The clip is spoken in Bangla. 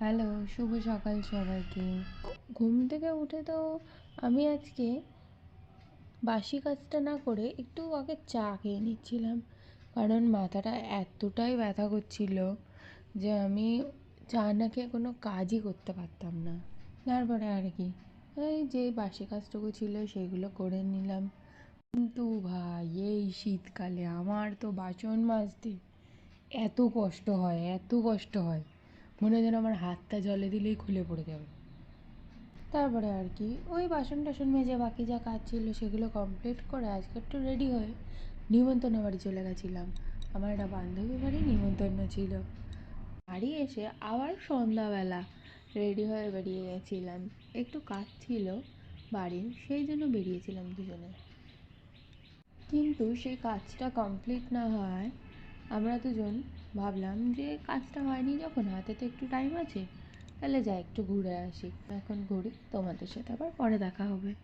হ্যালো, শুভ সকাল সবাইকে। ঘুম থেকে উঠে তো আমি আজকে বাসি কাজটা না করে একটু আগে চা খেয়ে নিচ্ছিলাম। কারণ মাথাটা এতটাই ব্যথা করছিল যে আমি চা না খেয়ে কোনো কাজই করতে পারতাম না। তারপরে আর কি, এই যে বাসি কাজটুকু ছিল সেগুলো করে নিলাম। কিন্তু ভাই, এই শীতকালে আমার তো বাসন মাজতে এত কষ্ট হয়, এত কষ্ট হয়, মনে হয় যেন আমার হাতটা জলে দিলেই খুলে পড়ে যাবে। তারপরে আর কি, ওই বাসন টাসন মেজে বাকি যা কাজ ছিল সেগুলো কমপ্লিট করে আজকে একটু রেডি হয়ে নিমন্ত্রণ বাড়ি চলে গেছিলাম। আমার একটা বান্ধবী বাড়ি নিমন্ত্রণ ছিল। বাড়ি এসে আবার সন্ধ্যাবেলা রেডি হয়ে বেরিয়ে গেছিলাম। একটু কাজ ছিল বাড়ির, সেই জন্য বেরিয়েছিলাম দুজনে। কিন্তু সেই কাজটা কমপ্লিট না হওয়ায় আমরা দুজন ভাবলাম যে কাজটা হয়নি যখন, হাতে তো একটু টাইম আছে, তাহলে যাই একটু ঘুরে আসি। এখন ঘুরি, তোমাদের সাথে আবার পরে দেখা হবে।